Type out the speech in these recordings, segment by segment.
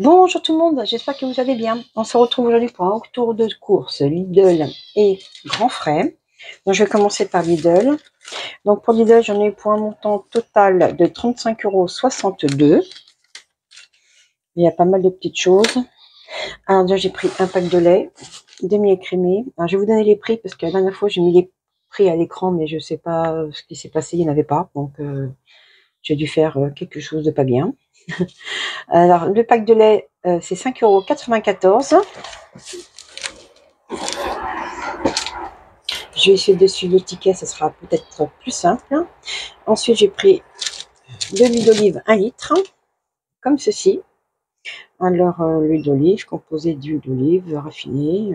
Bonjour tout le monde, j'espère que vous allez bien. On se retrouve aujourd'hui pour un tour de course Lidl et Grand Frais. Donc je vais commencer par Lidl. Donc pour Lidl, j'en ai eu pour un montant total de 35,62 €. Il y a pas mal de petites choses. Alors déjà j'ai pris un pack de lait, demi-écrémé. Alors je vais vous donner les prix parce que la dernière fois j'ai mis les prix à l'écran, mais je sais pas ce qui s'est passé, il n'y en avait pas. Donc j'ai dû faire quelque chose de pas bien. Alors le pack de lait c'est 5,94 €. Je vais essayer de suivre le ticket, ça sera peut-être plus simple. Ensuite, j'ai pris de l'huile d'olive 1 litre, comme ceci. Alors, l'huile d'olive, composée d'huile d'olive raffinée,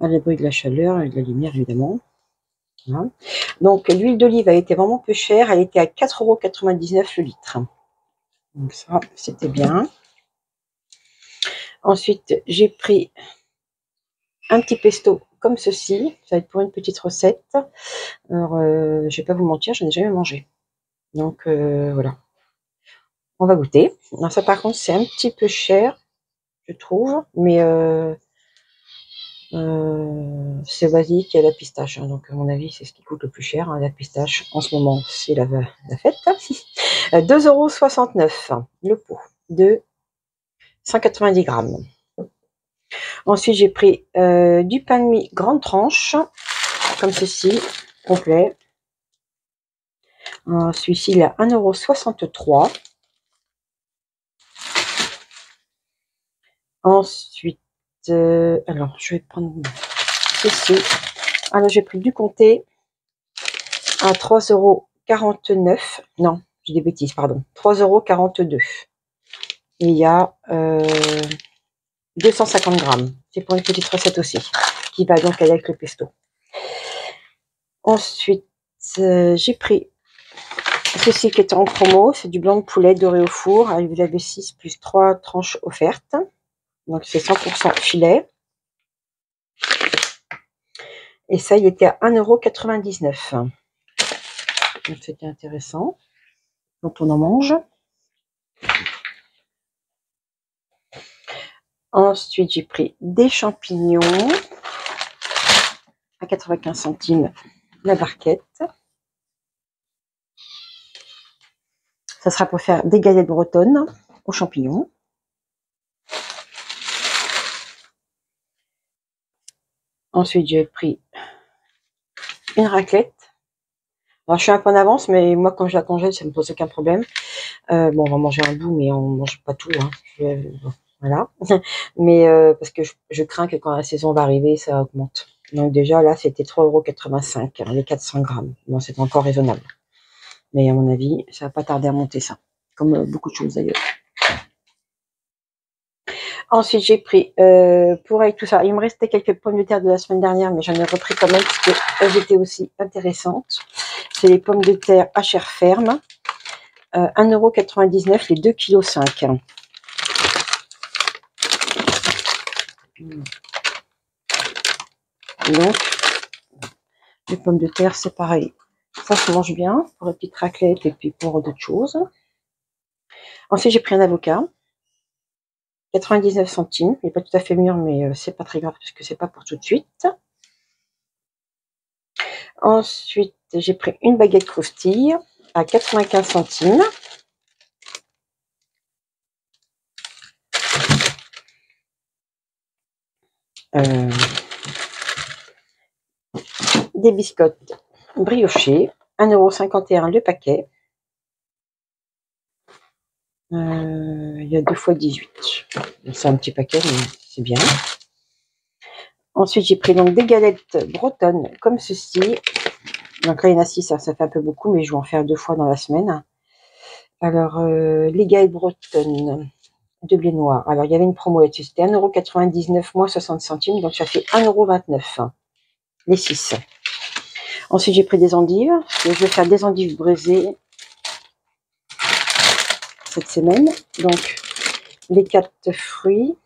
à l'abri de la chaleur et de la lumière, évidemment. Voilà. Donc, l'huile d'olive a été vraiment peu chère, elle était à 4,99 € le litre. Donc ça, c'était bien. Ensuite, j'ai pris un petit pesto comme ceci, ça va être pour une petite recette. Alors, je vais pas vous mentir, je n'ai jamais mangé. Donc, voilà. On va goûter. Alors ça, par contre, c'est un petit peu cher, je trouve. Mais c'est basique, il y a la pistache. Hein, donc, à mon avis, c'est ce qui coûte le plus cher. Hein, la pistache, en ce moment, c'est la fête. 2,69 € le pot de 190 grammes. Ensuite, j'ai pris du pain de mie grande tranche, comme ceci, complet. Celui-ci, il est à 1,63 €. Ensuite, alors, je vais prendre ceci. Alors, j'ai pris du comté à 3,49 €. Non, j'ai des bêtises, pardon. 3,42 €. Et il y a 250 grammes. C'est pour une petite recette aussi, qui va donc aller avec le pesto. Ensuite, j'ai pris ceci qui est en promo. C'est du blanc de poulet doré au four. Alors, vous avez 6 plus 3 tranches offertes. Donc, c'est 100% filet. Et ça, il était à 1,99 €. Donc, c'était intéressant quand on en mange. Ensuite, j'ai pris des champignons à 95 centimes la barquette. Ça sera pour faire des galettes bretonnes aux champignons. Ensuite, j'ai pris une raclette. Alors, je suis un peu en avance, mais moi, quand je la congèle, ça ne me pose aucun problème. Bon, on va manger un bout, mais on ne mange pas tout. Hein. Voilà. Mais parce que je crains que quand la saison va arriver, ça augmente. Donc déjà, là, c'était 3,85 €, les 400 grammes. Bon, c'est encore raisonnable. Mais à mon avis, ça va pas tarder à monter ça. Comme beaucoup de choses d'ailleurs. Ensuite, j'ai pris, pour avec tout ça, il me restait quelques pommes de terre de la semaine dernière, mais j'en ai repris quand même, parce qu'elles étaient aussi intéressantes. C'est les pommes de terre à chair ferme. 1,99 € les 2,5 kg. Donc, les pommes de terre, c'est pareil. Ça se mange bien, pour la petite raclette et puis pour d'autres choses. Ensuite, j'ai pris un avocat. 99 centimes. Il n'est pas tout à fait mûr, mais c'est pas très grave, parce que c'est pas pour tout de suite. Ensuite, j'ai pris une baguette croustille à 95 centimes. Des biscottes briochées, 1,51 € le paquet. Il y a 2 fois 18. C'est un petit paquet, mais c'est bien. Ensuite, j'ai pris donc des galettes bretonnes comme ceci. Donc là, il y en a 6, ça fait un peu beaucoup, mais je vais en faire 2 fois dans la semaine. Alors, les galettes bretonnes de blé noir. Alors, il y avait une promo là-dessus. C'était 1,99 € moins 60 centimes. Donc, ça fait 1,29 € les 6. Ensuite, j'ai pris des endives. Je vais faire des endives braisées cette semaine. Donc, les 4 fruits.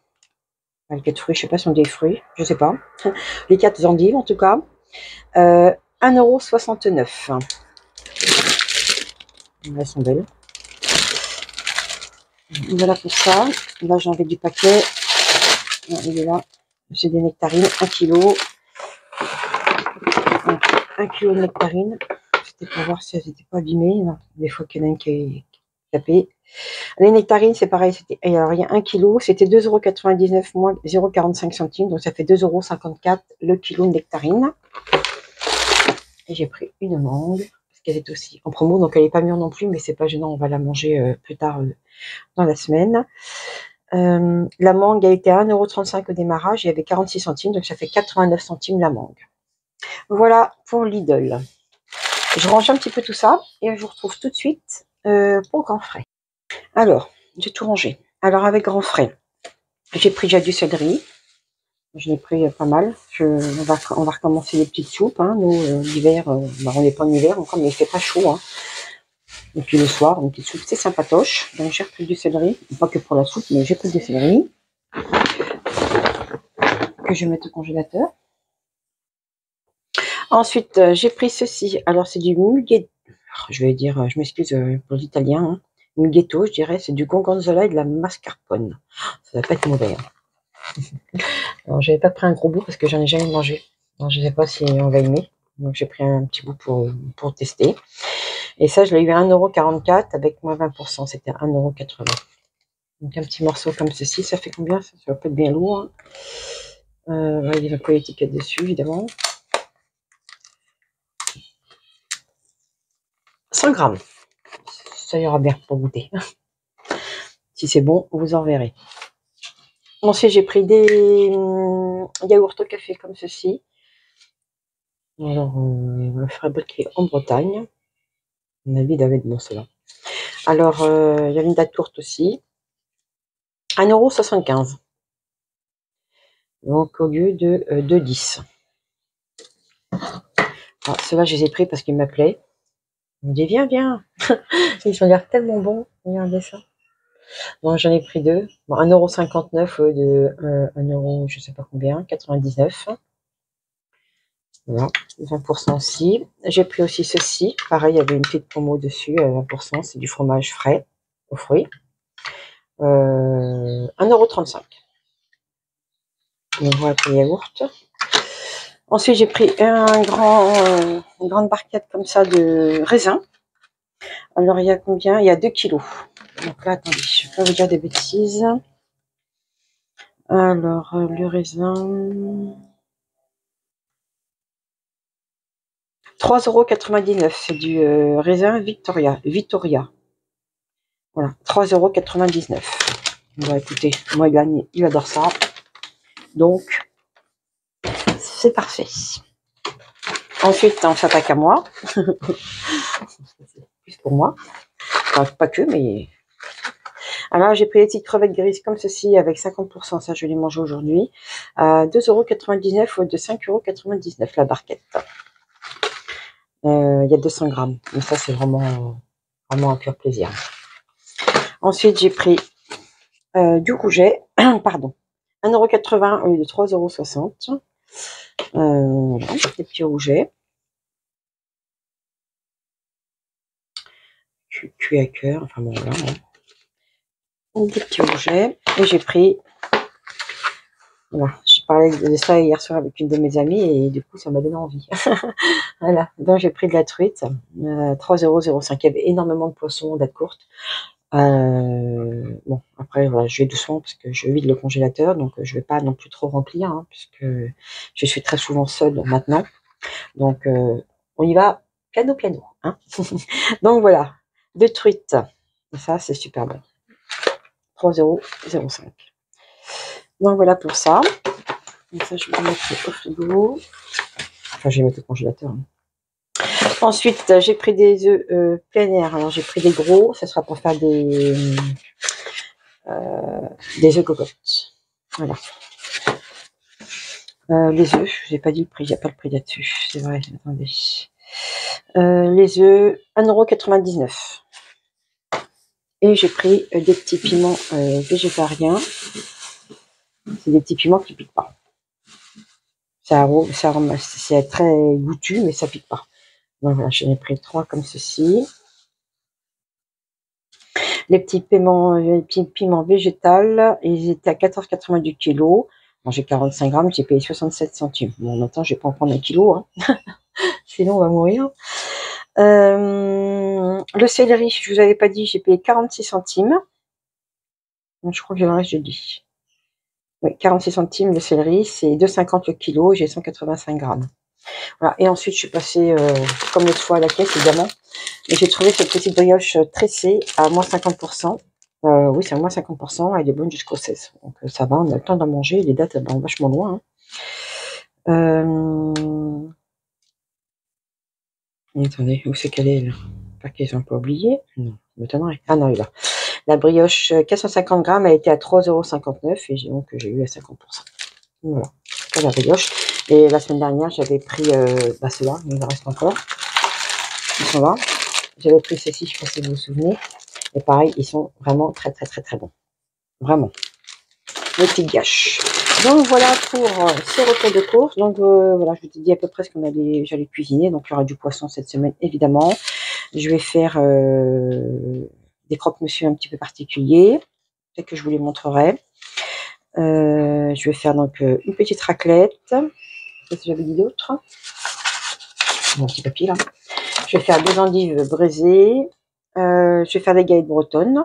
Les 4 fruits, je ne sais pas si ce sont des fruits. Je ne sais pas. Les 4 endives, en tout cas. 1,69 €. Elles sont belles. Voilà pour ça. Là, j'ai enlevé du paquet. Il est là. C'est des nectarines, 1 kg. 1 kg de nectarines. C'était pour voir si elles n'étaient pas abîmées. Non, des fois qu'il y en a une qui est tapée. Les nectarines, c'est pareil. Alors, il y a 1 kg. C'était 2,99 € moins 0,45 centimes. Donc, ça fait 2,54 € le kilo de nectarines. Et j'ai pris une mangue. Parce qu'elle est aussi en promo. Donc, elle n'est pas mûre non plus. Mais c'est pas gênant. On va la manger plus tard dans la semaine. La mangue a été à 1,35 € au démarrage. Il y avait 46 centimes. Donc, ça fait 89 centimes la mangue. Voilà pour Lidl. Je range un petit peu tout ça et je vous retrouve tout de suite pour Grand Frais. Alors, j'ai tout rangé. Alors, avec Grand Frais, j'ai pris déjà du céleri. Je l'ai pris pas mal. On va recommencer les petites soupes. Hein. Nous, l'hiver, on n'est pas en hiver encore, mais il fait pas chaud. Hein. Et puis le soir, une petite soupe, c'est sympatoche. Donc, j'ai repris du céleri. Pas que pour la soupe, mais j'ai pris du céleri. Que je vais mettre au congélateur. Ensuite, j'ai pris ceci. Alors, c'est du muguet. Je vais dire, je m'excuse pour l'italien. Hein. Mughetto, je dirais, c'est du gorgonzola et de la mascarpone. Ça va pas être mauvais. Hein. Alors, j'avais pas pris un gros bout parce que j'en ai jamais mangé. Alors, je sais pas si on va aimer. Donc, j'ai pris un petit bout pour tester. Et ça, je l'ai eu à 1,44 € avec moins 20%. C'était 1,80 €. Donc, un petit morceau comme ceci, ça fait combien? Ça va pas être bien lourd. Hein. Il y a pas l'étiquette dessus, évidemment. 100 grammes. Ça ira bien pour goûter. Si c'est bon, vous en verrez. Ensuite, j'ai pris des yaourts au café comme ceci. Alors, le fabriqué en Bretagne. À mon avis, il doit être bon, cela. Alors, il y avait une date courte aussi. 1,75 €. Donc, au lieu de 2,10 €. Alors, ceux-là, je les ai pris parce qu'ils m'appelaient. Ils me dit, viens, viens. Ils ont l'air tellement bons. Regardez ça. Donc, j'en ai pris deux. Bon, 1,59 € de 1 €, je sais pas combien, 99. Voilà, 20% aussi. J'ai pris aussi ceci. Pareil, il y avait une petite promo dessus, 20%. C'est du fromage frais aux fruits. 1,35 €. Donc voilà pour les yaourts. Ensuite, j'ai pris une grande barquette comme ça de raisin. Alors, il y a combien? Il y a 2 kilos. Donc là, attendez, je ne vais pas vous dire des bêtises. Alors, le raisin... 3,99 €. C'est du raisin Victoria. Voilà, 3,99 €. Bon, écoutez, moi, il adore ça. Donc, c'est parfait. Ensuite, on s'attaque à moi. Plus pour moi. Enfin, pas que, mais... Alors, j'ai pris les petites crevettes grises comme ceci avec 50%. Ça, je vais les manger aujourd'hui. 2,99 € ou de 5,99 € la barquette. Il y a 200 grammes. Mais ça, c'est vraiment un pur plaisir. Ensuite, j'ai pris du rouget. Pardon. 1,80 € au lieu de 3,60 €. Voilà, des petits rougets. Cuit à cœur. Enfin bon, voilà. Hein. Des petits rougets. Et j'ai pris... Voilà, je parlais de ça hier soir avec une de mes amies et du coup, ça m'a donné envie. Voilà, donc j'ai pris de la truite, 3,05 €. Il y avait énormément de poissons, date courte. Bon, après, voilà, je vais doucement parce que je vide le congélateur, donc je vais pas non plus trop remplir, hein, puisque je suis très souvent seule maintenant. Donc, on y va piano. Hein. Donc voilà, de truite. Ça, c'est super bon. 3,05 €. Donc voilà pour ça. Donc ça, je vais le mettre au frigo. Enfin, je vais mettre au congélateur. Hein. Ensuite, j'ai pris des œufs plein air. Alors, j'ai pris des gros. Ça sera pour faire des œufs cocottes. Voilà. Les œufs, j'ai pas dit le prix. Il n'y a pas le prix là-dessus. C'est vrai. Attendez. Les œufs, 1,99 €. Et j'ai pris des petits piments végétariens. C'est des petits piments qui piquent pas. C'est très goûtu, mais ça pique pas. Donc voilà, j'en ai pris 3 comme ceci. Les petits piments végétales, ils étaient à 14,80 du kilo. Bon, j'ai 45 grammes, j'ai payé 67 centimes. Bon, en même temps, je vais pas en prendre un kilo, hein. Sinon on va mourir. Le céleri, je vous avais pas dit, j'ai payé 46 centimes. Donc, je crois que le reste, j'ai dit. Oui, 46 centimes le céleri, c'est 2,50 le kilo, j'ai 185 grammes. Voilà. Et ensuite, je suis passée, comme l'autre fois, à la caisse, évidemment. Et j'ai trouvé cette petite brioche tressée à moins 50%. Oui, c'est à moins 50%. Elle est bonne jusqu'au 16. Donc, ça va, on a le temps d'en manger. Les dates, elles vont vachement loin. Hein. Attendez, où c'est qu'elle est, là? Pas qu'ils n'ont pas oublié. Non, ça m'étonnerait. Ah non, il est là. La brioche 450 grammes a été à 3,59 € et donc j'ai eu à 50%. Voilà, c'est la brioche. Et la semaine dernière, j'avais pris ceux-là, il en reste encore. Ils sont là. J'avais pris ceux-ci, je ne sais pas si vous vous souvenez. Et pareil, ils sont vraiment très très très très bons. Vraiment. Les petites gâches. Donc voilà pour ces repas de course. Donc voilà, je vous ai dit à peu près ce qu'on j'allais cuisiner. Donc il y aura du poisson cette semaine, évidemment. Je vais faire des croque-monsieur un petit peu particuliers. Peut-être que je vous les montrerai. Je vais faire donc une petite raclette. Qu'est-ce que j'avais dit d'autre? Mon petit papier là. Je vais faire des endives braisées. Je vais faire des galettes bretonnes.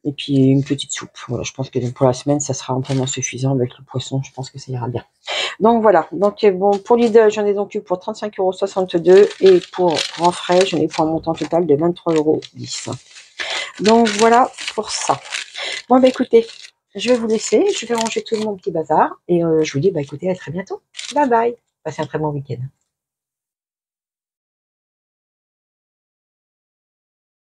Et puis une petite soupe. Voilà, je pense que pour la semaine, ça sera amplement suffisant avec le poisson. Je pense que ça ira bien. Donc voilà. Donc bon, pour Lidl, j'en ai donc eu pour 35,62 € et pour Grand Frais, j'en ai pour un montant total de 23,10 €. Donc voilà pour ça. Bon bah écoutez, je vais vous laisser. Je vais ranger tout mon petit bazar et je vous dis bah écoutez à très bientôt. Bye bye. Passez un très bon week-end.